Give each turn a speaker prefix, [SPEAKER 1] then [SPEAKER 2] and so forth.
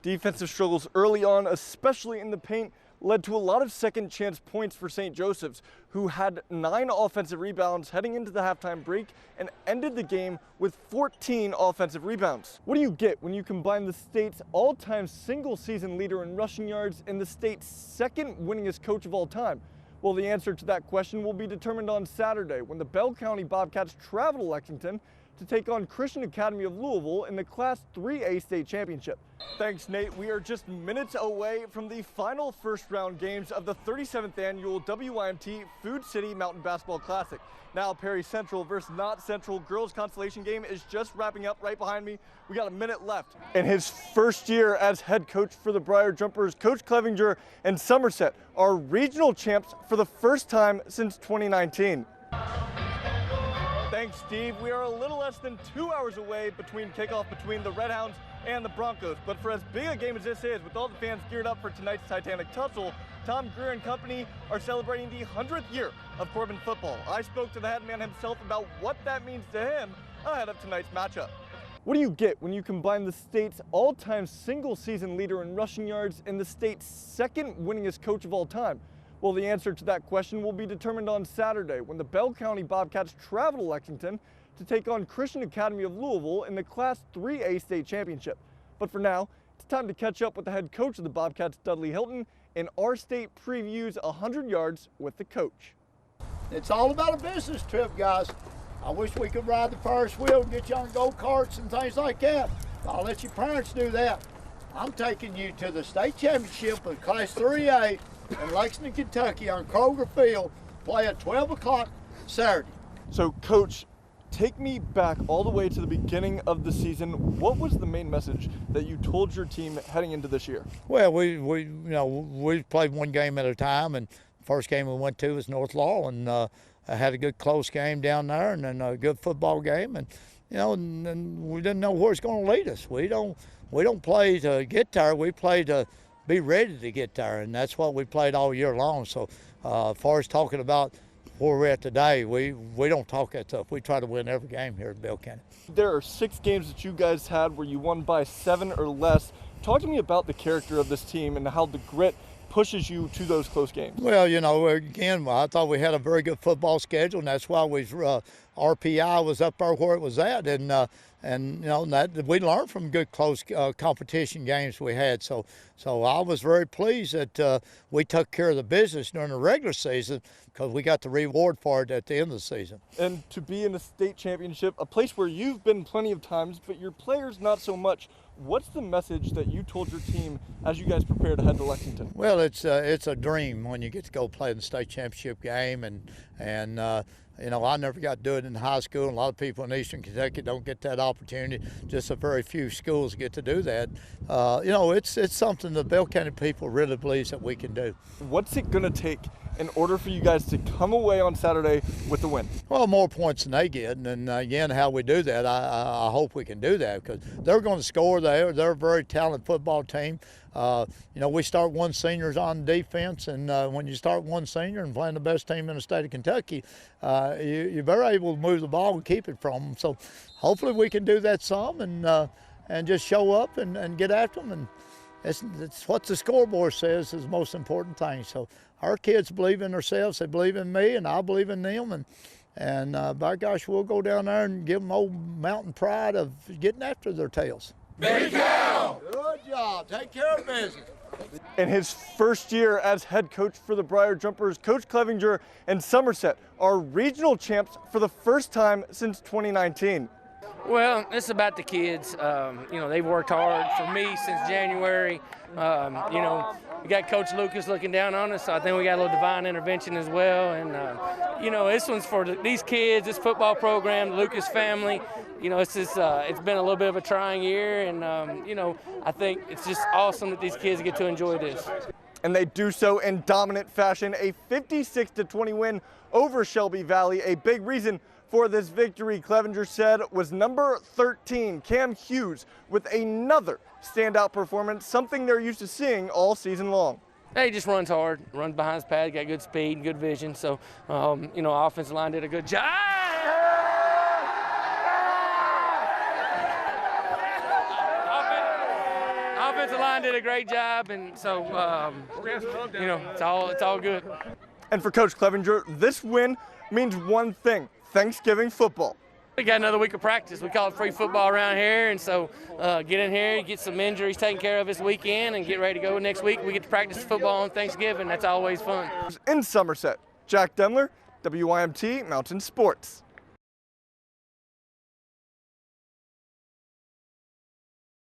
[SPEAKER 1] Defensive struggles early on, especially in the paint, led to a lot of second chance points for St. Joseph's, who had 9 offensive rebounds heading into the halftime break and ended the game with 14 offensive rebounds. What do you get when you combine the state's all-time single-season leader in rushing yards and the state's second winningest coach of all time? Well, the answer to that question will be determined on Saturday when the Bell County Bobcats travel to Lexington to take on Christian Academy of Louisville in the Class 3A state championship. Thanks, Nate. We are just minutes away from the final first-round games of the 37th annual WYMT Food City Mountain Basketball Classic. Now, Perry Central versus Not Central girls consolation game is just wrapping up right behind me. We got a minute left. In his first year as head coach for the Briar Jumpers, Coach Clevenger and Somerset are regional champs for the first time since 2019. Thanks, Steve. We are a little less than 2 hours away between kickoff between the Red Hounds and the Broncos. But for as big a game as this is, with all the fans geared up for tonight's Titanic tussle, Tom Greer and company are celebrating the 100th year of Corbin football. I spoke to the head man himself about what that means to him ahead of tonight's matchup. What do you get when you combine the state's all-time single-season leader in rushing yards and the state's second winningest coach of all time? Well, the answer to that question will be determined on Saturday when the Bell County Bobcats travel to Lexington to take on Christian Academy of Louisville in the Class 3A state championship. But for now, it's time to catch up with the head coach of the Bobcats, Dudley Hilton, and our state previews 100 yards with the coach.
[SPEAKER 2] It's all about a business trip, guys. I wish we could ride the Ferris wheel and get you on go-karts and things like that. I'll let your parents do that. I'm taking you to the state championship of Class 3A in Lexington, Kentucky on Kroger Field, play at 12 o'clock Saturday.
[SPEAKER 1] So, Coach, take me back all the way to the beginning of the season. What was the main message that you told your team heading into this year?
[SPEAKER 2] Well, we played one game at a time, and the first game we went to was North Laurel, and I had a good close game down there, and then a good football game, and and we didn't know where it's going to lead us. We don't play to get there. We play to be ready to get there, and that's what we played all year long. So as far as talking about where we're at today, we don't talk that tough. We try to win every game here at Bell County.
[SPEAKER 1] There are 6 games that you guys had where you won by 7 or less. Talk to me about the character of this team and how the grit pushes you to those close games.
[SPEAKER 2] Well, again, I thought we had a very good football schedule, and that's why RPI was up there where it was at, and that we learned from good close competition games we had. So I was very pleased that we took care of the business during the regular season because we got the reward for it at the end of the season.
[SPEAKER 1] And to be in a state championship, a place where you've been plenty of times, but your players not so much. What's the message that you told your team as you guys prepare to head to Lexington?
[SPEAKER 2] Well, it's a dream when you get to go play in the state championship game, and I never got to do it in high school. A lot of people in Eastern Kentucky don't get that opportunity. Just a very few schools get to do that. It's something the Bell County people really believes that we can do.
[SPEAKER 1] What's it going to take in order for you guys to come away on Saturday with the win?
[SPEAKER 2] Well, more points than they get, and again, how we do that, I hope we can do that because they're going to score. They're a very talented football team. We start one seniors on defense, and when you start one senior and playing the best team in the state of Kentucky, you're very able to move the ball and keep it from them. So hopefully we can do that some and just show up and get after them. And it's what the scoreboard says is the most important thing. So our kids believe in themselves, they believe in me, and I believe in them. And by gosh, we'll go down there and give them old mountain pride of getting after their tails.
[SPEAKER 3] Big cow!
[SPEAKER 2] Good job. Take care of business.
[SPEAKER 1] In his first year as head coach for the Briar Jumpers, Coach Clevenger and Somerset are regional champs for the first time since 2019.
[SPEAKER 4] Well, it's about the kids. They've worked hard for me since January. We got Coach Lucas looking down on us, so I think we got a little divine intervention as well. And, this one's for these kids, this football program, the Lucas family. It's been a little bit of a trying year, and, I think it's just awesome that these kids get to enjoy this.
[SPEAKER 1] And they do so in dominant fashion, a 56-20 win over Shelby Valley. A big reason for this victory, Clevenger said, was number 13, Cam Hughes, with another standout performance, something they're used to seeing all season long.
[SPEAKER 4] He just runs hard, runs behind his pad, got good speed and good vision. So, offensive line did a good job. offensive line did a great job, and so you know, it's all good.
[SPEAKER 1] And for Coach Clevenger, this win means one thing: Thanksgiving football.
[SPEAKER 4] We got another week of practice. We call it free football around here, and so get in here, get some injuries taken care of this weekend, and get ready to go next week. We get to practice football on Thanksgiving. That's always fun.
[SPEAKER 1] In Somerset, Jack Demmler, WYMT Mountain Sports.